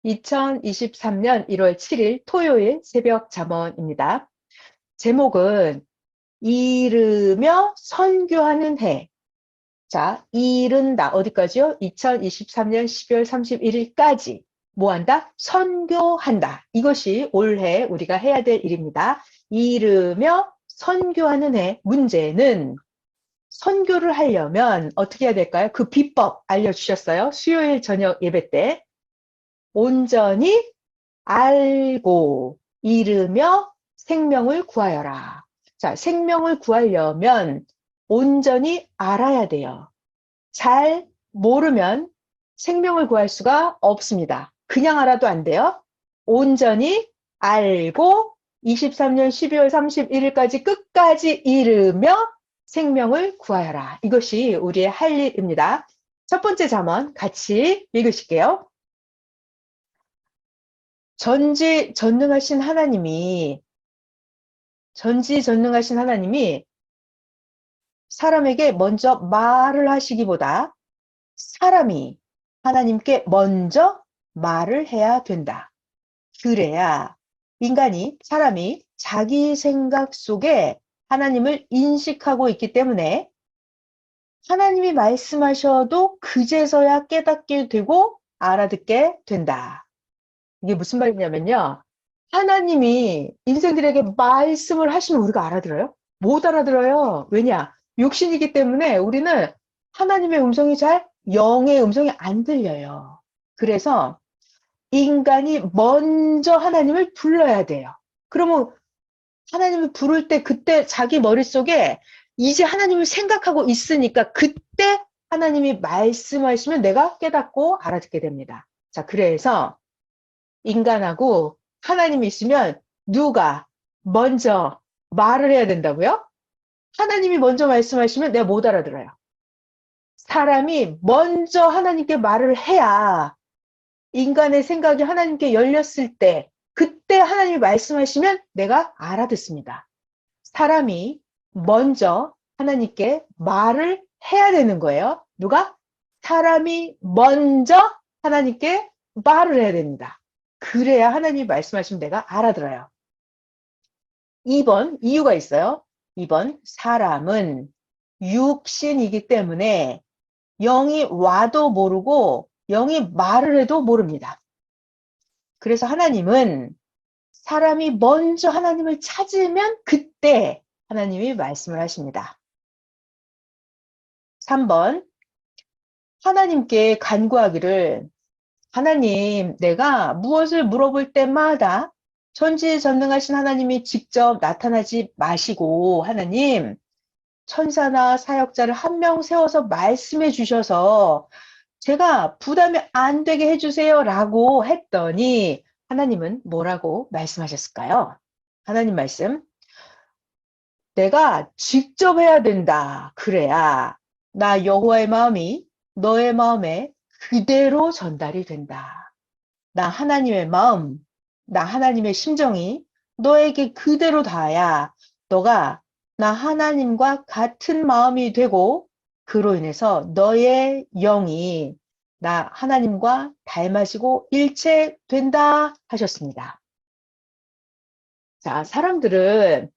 2023년 1월 7일 토요일 새벽 잠언입니다. 제목은 이르며 선교하는 해. 자, 이른다. 어디까지요? 2023년 12월 31일까지. 뭐 한다? 선교한다. 이것이 올해 우리가 해야 될 일입니다. 이르며 선교하는 해. 문제는 선교를 하려면 어떻게 해야 될까요? 그 비법 알려주셨어요. 수요일 저녁 예배 때. 온전히 알고 이르며 생명을 구하여라. 자, 생명을 구하려면 온전히 알아야 돼요. 잘 모르면 생명을 구할 수가 없습니다. 그냥 알아도 안 돼요. 온전히 알고 23년 12월 31일까지 끝까지 이르며 생명을 구하여라. 이것이 우리의 할 일입니다. 첫 번째 잠언 같이 읽으실게요. 전지전능하신 하나님이 사람에게 먼저 말을 하시기보다 사람이 하나님께 먼저 말을 해야 된다. 그래야 사람이 자기 생각 속에 하나님을 인식하고 있기 때문에 하나님이 말씀하셔도 그제서야 깨닫게 되고 알아듣게 된다. 이게 무슨 말이냐면요. 하나님이 인생들에게 말씀을 하시면 우리가 알아들어요? 못 알아들어요. 왜냐? 육신이기 때문에 우리는 하나님의 음성이 영의 음성이 안 들려요. 그래서 인간이 먼저 하나님을 불러야 돼요. 그러면 하나님을 부를 때 그때 자기 머릿속에 이제 하나님을 생각하고 있으니까 그때 하나님이 말씀하시면 내가 깨닫고 알아듣게 됩니다. 자, 그래서 인간하고 하나님이 있으면 누가 먼저 말을 해야 된다고요? 하나님이 먼저 말씀하시면 내가 못 알아들어요. 사람이 먼저 하나님께 말을 해야 인간의 생각이 하나님께 열렸을 때 그때 하나님이 말씀하시면 내가 알아듣습니다. 사람이 먼저 하나님께 말을 해야 되는 거예요. 누가? 사람이 먼저 하나님께 말을 해야 됩니다. 그래야 하나님이 말씀하시면 내가 알아들어요. 2번 이유가 있어요. 2번 사람은 육신이기 때문에 영이 와도 모르고 영이 말을 해도 모릅니다. 그래서 하나님은 사람이 먼저 하나님을 찾으면 그때 하나님이 말씀을 하십니다. 3번 하나님께 간구하기를 하나님, 내가 무엇을 물어볼 때마다 전지전능하신 하나님이 직접 나타나지 마시고 하나님, 천사나 사역자를 한 명 세워서 말씀해 주셔서 제가 부담이 안 되게 해주세요 라고 했더니 하나님은 뭐라고 말씀하셨을까요? 하나님 말씀, 내가 직접 해야 된다. 그래야 나 여호와의 마음이 너의 마음에 그대로 전달이 된다. 나 하나님의 마음, 나 하나님의 심정이 너에게 그대로 닿아야 너가 나 하나님과 같은 마음이 되고 그로 인해서 너의 영이 나 하나님과 닮아지고 일체된다 하셨습니다. 자, 사람들은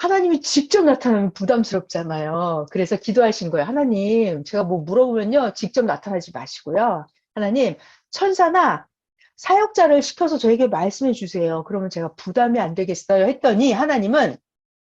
하나님이 직접 나타나면 부담스럽잖아요. 그래서 기도하신 거예요. 하나님, 제가 뭐 물어보면요. 직접 나타나지 마시고요. 하나님, 천사나 사역자를 시켜서 저에게 말씀해 주세요. 그러면 제가 부담이 안 되겠어요. 했더니 하나님은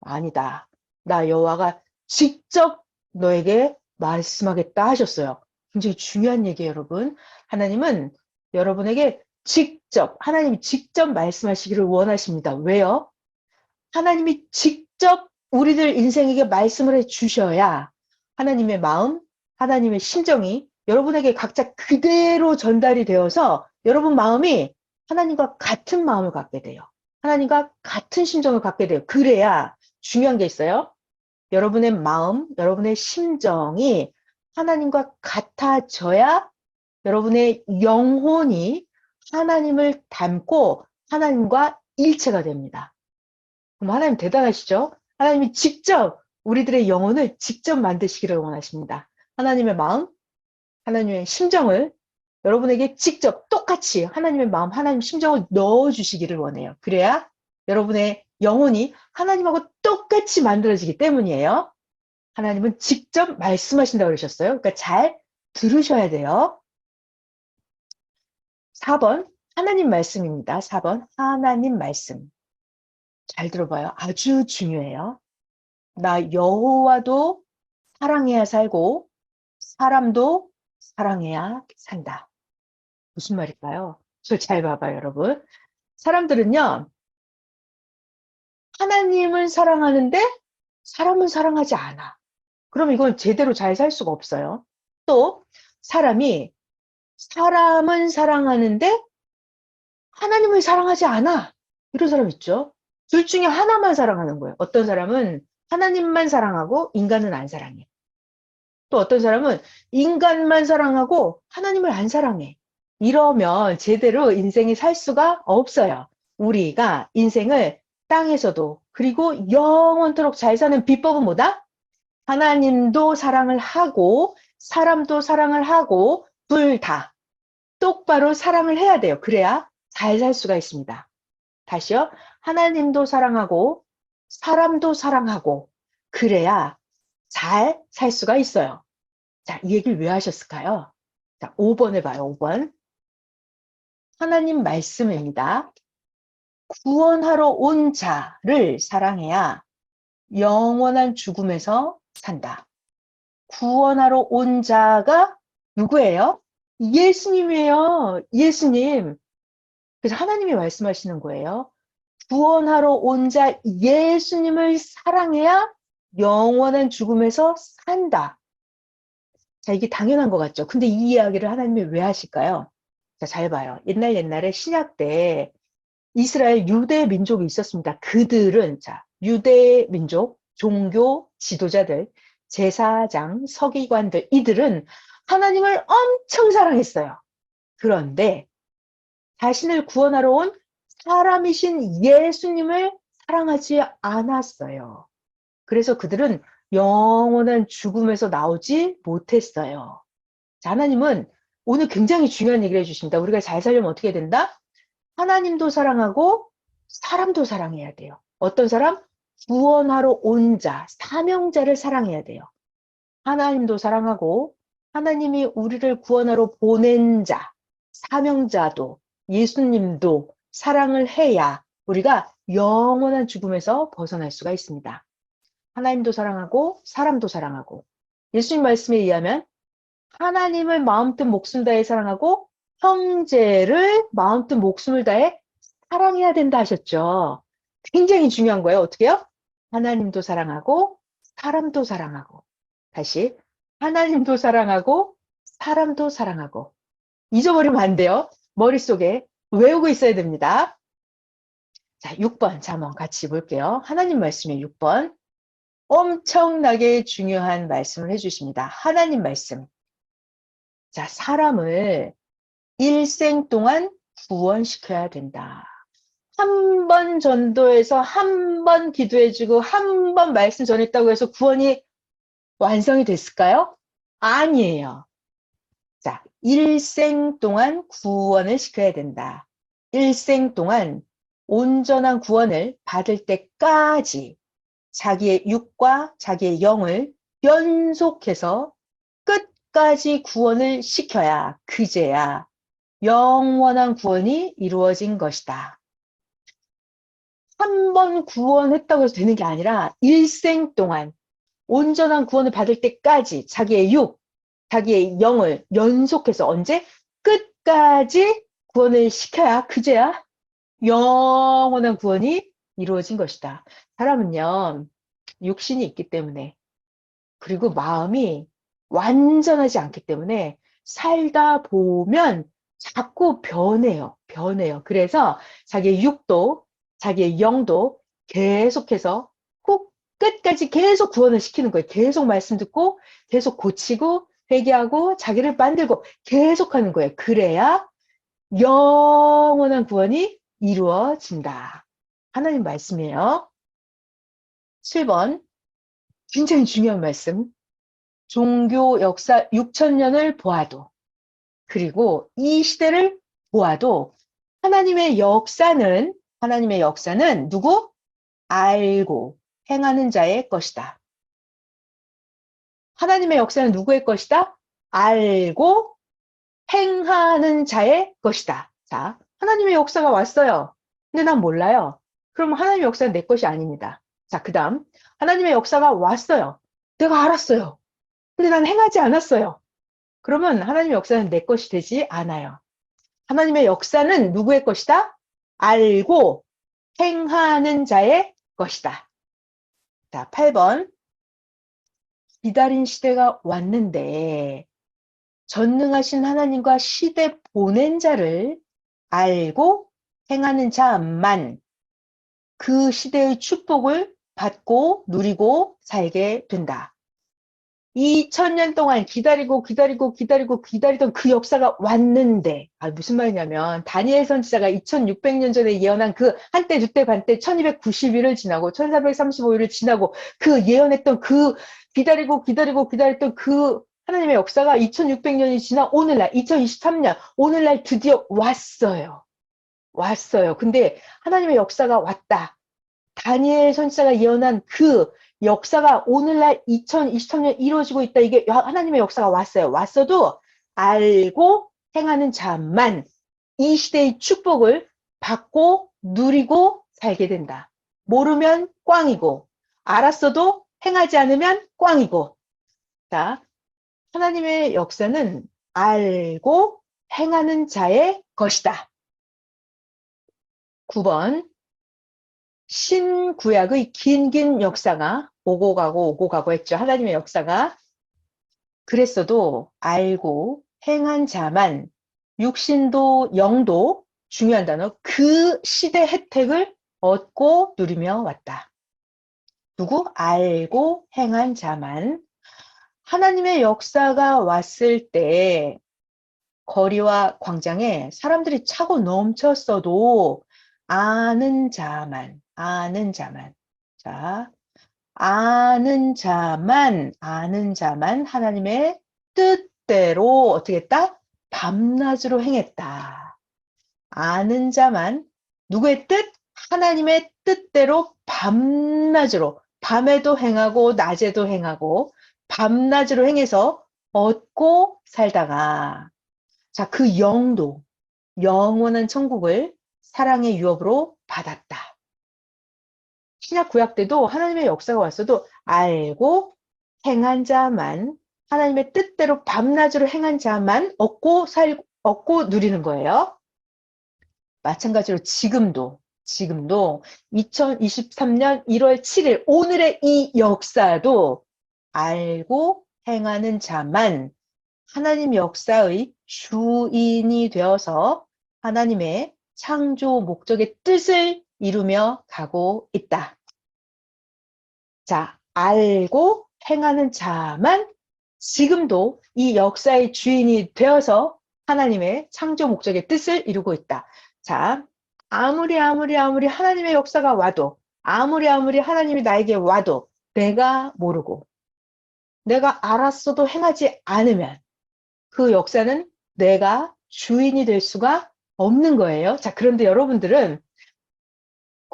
아니다. 나 여호와가 직접 너에게 말씀하겠다 하셨어요. 굉장히 중요한 얘기예요, 여러분. 하나님은 여러분에게 하나님이 직접 말씀하시기를 원하십니다. 왜요? 하나님이 직접 우리들 인생에게 말씀을 해 주셔야 하나님의 마음, 하나님의 심정이 여러분에게 각자 그대로 전달이 되어서 여러분 마음이 하나님과 같은 마음을 갖게 돼요. 하나님과 같은 심정을 갖게 돼요. 그래야 중요한 게 있어요. 여러분의 마음, 여러분의 심정이 하나님과 같아져야 여러분의 영혼이 하나님을 닮고 하나님과 일체가 됩니다. 그럼 하나님 대단하시죠? 하나님이 직접 우리들의 영혼을 직접 만드시기를 원하십니다. 하나님의 마음, 하나님의 심정을 여러분에게 직접 똑 똑같이 하나님의 마음, 하나님 심정을 넣어주시기를 원해요. 그래야 여러분의 영혼이 하나님하고 똑같이 만들어지기 때문이에요. 하나님은 직접 말씀하신다고 그러셨어요. 그러니까 잘 들으셔야 돼요. 4번 하나님 말씀입니다. 4번 하나님 말씀. 잘 들어봐요. 아주 중요해요. 나 여호와도 사랑해야 살고 사람도 사랑해야 산다. 무슨 말일까요? 저 잘 봐봐요, 여러분. 사람들은요, 하나님을 사랑하는데 사람은 사랑하지 않아. 그럼 이건 제대로 잘 살 수가 없어요. 또 사람이 사람은 사랑하는데 하나님을 사랑하지 않아. 이런 사람 있죠. 둘 중에 하나만 사랑하는 거예요. 어떤 사람은 하나님만 사랑하고 인간은 안 사랑해. 또 어떤 사람은 인간만 사랑하고 하나님을 안 사랑해. 이러면 제대로 인생이 살 수가 없어요. 우리가 인생을 땅에서도 그리고 영원토록 잘 사는 비법은 뭐다? 하나님도 사랑을 하고 사람도 사랑을 하고 둘 다 똑바로 사랑을 해야 돼요. 그래야 잘 살 수가 있습니다. 다시요. 하나님도 사랑하고 사람도 사랑하고 그래야 잘 살 수가 있어요. 자, 이 얘기를 왜 하셨을까요? 자, 5번 해봐요. 5번. 하나님 말씀입니다. 구원하러 온 자를 사랑해야 영원한 죽음에서 산다. 구원하러 온 자가 누구예요? 예수님이에요. 예수님. 그래서 하나님이 말씀하시는 거예요. 구원하러 온 자 예수님을 사랑해야 영원한 죽음에서 산다. 자, 이게 당연한 것 같죠? 근데 이 이야기를 하나님이 왜 하실까요? 자, 잘 봐요. 옛날에 신약 때 이스라엘 유대 민족이 있었습니다. 그들은, 자, 유대 민족, 종교 지도자들, 제사장, 서기관들, 이들은 하나님을 엄청 사랑했어요. 그런데 자신을 구원하러 온 사람이신 예수님을 사랑하지 않았어요. 그래서 그들은 영원한 죽음에서 나오지 못했어요. 자, 하나님은 오늘 굉장히 중요한 얘기를 해주십니다. 우리가 잘 살려면 어떻게 된다? 하나님도 사랑하고 사람도 사랑해야 돼요. 어떤 사람? 구원하러 온 자, 사명자를 사랑해야 돼요. 하나님도 사랑하고 하나님이 우리를 구원하러 보낸 자, 사명자도 예수님도 사랑을 해야 우리가 영원한 죽음에서 벗어날 수가 있습니다. 하나님도 사랑하고 사람도 사랑하고 예수님 말씀에 의하면 하나님을 마음 뜻 목숨 다해 사랑하고 형제를 마음 뜻 목숨을 다해 사랑해야 된다 하셨죠. 굉장히 중요한 거예요. 어떻게요? 하나님도 사랑하고 사람도 사랑하고 다시 하나님도 사랑하고 사람도 사랑하고 잊어버리면 안 돼요. 머릿속에 외우고 있어야 됩니다. 자, 6번 자, 한번 같이 볼게요. 하나님 말씀의 6번 엄청나게 중요한 말씀을 해주십니다. 하나님 말씀. 자, 사람을 일생 동안 구원시켜야 된다. 한 번 전도해서 한 번 기도해주고 한 번 말씀 전했다고 해서 구원이 완성이 됐을까요? 아니에요. 자, 일생 동안 구원을 시켜야 된다. 일생 동안 온전한 구원을 받을 때까지 자기의 육과 자기의 영을 연속해서 끝까지 구원을 시켜야 그제야 영원한 구원이 이루어진 것이다. 한 번 구원했다고 해서 되는 게 아니라 일생 동안 온전한 구원을 받을 때까지 자기의 육, 자기의 영을 연속해서 언제? 끝까지 구원을 시켜야 그제야 영원한 구원이 이루어진 것이다. 사람은요, 육신이 있기 때문에 그리고 마음이 완전하지 않기 때문에 살다 보면 자꾸 변해요. 변해요. 그래서 자기의 육도, 자기의 영도 계속해서 꼭 끝까지 계속 구원을 시키는 거예요. 계속 말씀 듣고, 계속 고치고, 회개하고, 자기를 만들고, 계속 하는 거예요. 그래야 영원한 구원이 이루어진다. 하나님 말씀이에요. 7번. 굉장히 중요한 말씀. 종교 역사 6,000년을 보아도 그리고 이 시대를 보아도 하나님의 역사는 누구? 알고 행하는 자의 것이다. 하나님의 역사는 누구의 것이다? 알고 행하는 자의 것이다. 자, 하나님의 역사가 왔어요. 근데 난 몰라요. 그럼 하나님의 역사는 내 것이 아닙니다. 자, 그 다음 하나님의 역사가 왔어요. 내가 알았어요. 근데 난 행하지 않았어요. 그러면 하나님의 역사는 내 것이 되지 않아요. 하나님의 역사는 누구의 것이다? 알고 행하는 자의 것이다. 자, 8번. 기다린 시대가 왔는데 전능하신 하나님과 시대 보낸 자를 알고 행하는 자만 그 시대의 축복을 받고 누리고 살게 된다. 2000년 동안 기다리던 그 역사가 왔는데, 무슨 말이냐면, 다니엘 선지자가 2600년 전에 예언한 그 한때, 두때, 반때, 1290일을 지나고, 1435일을 지나고, 그 예언했던 그 기다렸던 그 하나님의 역사가 2600년이 지나 오늘날, 2023년, 오늘날 드디어 왔어요. 왔어요. 근데 하나님의 역사가 왔다. 다니엘 선지자가 예언한 그 역사가 오늘날 2023년 이루어지고 있다. 이게 하나님의 역사가 왔어요. 왔어도 알고 행하는 자만 이 시대의 축복을 받고 누리고 살게 된다. 모르면 꽝이고 알았어도 행하지 않으면 꽝이고. 자, 하나님의 역사는 알고 행하는 자의 것이다. 9번. 신구약의 긴 역사가 오고 가고 했죠. 하나님의 역사가. 그랬어도 알고 행한 자만 육신도 영도 중요한 단어 그 시대 혜택을 얻고 누리며 왔다. 누구? 알고 행한 자만. 하나님의 역사가 왔을 때 거리와 광장에 사람들이 차고 넘쳤어도 아는 자만. 자, 아는 자만 하나님의 뜻대로 어떻게 했다? 밤낮으로 행했다. 아는 자만 누구의 뜻? 하나님의 뜻대로 밤낮으로, 밤에도 행하고 낮에도 행하고 밤낮으로 행해서 얻고 살다가, 자, 그 영도 영원한 천국을 사랑의 유업으로 받았다. 신약 구약 때도 하나님의 역사가 왔어도 알고 행한 자만, 하나님의 뜻대로 밤낮으로 행한 자만 얻고 누리는 거예요. 마찬가지로 지금도 2023년 1월 7일 오늘의 이 역사도 알고 행하는 자만 하나님 역사의 주인이 되어서 하나님의 창조 목적의 뜻을 이루며 가고 있다. 자, 알고 행하는 자만 지금도 이 역사의 주인이 되어서 하나님의 창조 목적의 뜻을 이루고 있다. 자, 아무리 하나님의 역사가 와도, 아무리 하나님이 나에게 와도 내가 모르고 내가 알았어도 행하지 않으면 그 역사는 내가 주인이 될 수가 없는 거예요. 자, 그런데 여러분들은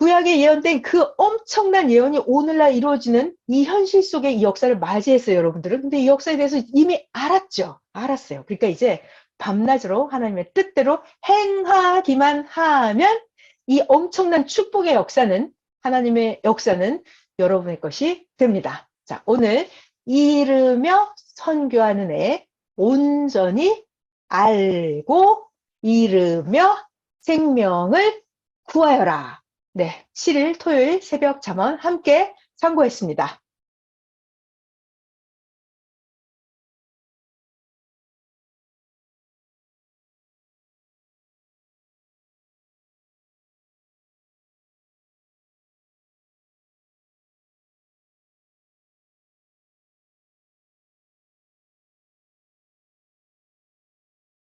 구약에 예언된 그 엄청난 예언이 오늘날 이루어지는 이 현실 속의 이 역사를 맞이했어요, 여러분들은. 근데 이 역사에 대해서 이미 알았죠. 알았어요. 그러니까 이제 밤낮으로 하나님의 뜻대로 행하기만 하면 이 엄청난 축복의 역사는, 하나님의 역사는 여러분의 것이 됩니다. 자, 오늘 이르며 선교하는 애 온전히 알고 이르며 생명을 구하여라. 네, 7일 토요일 새벽 잠언 함께 참고했습니다.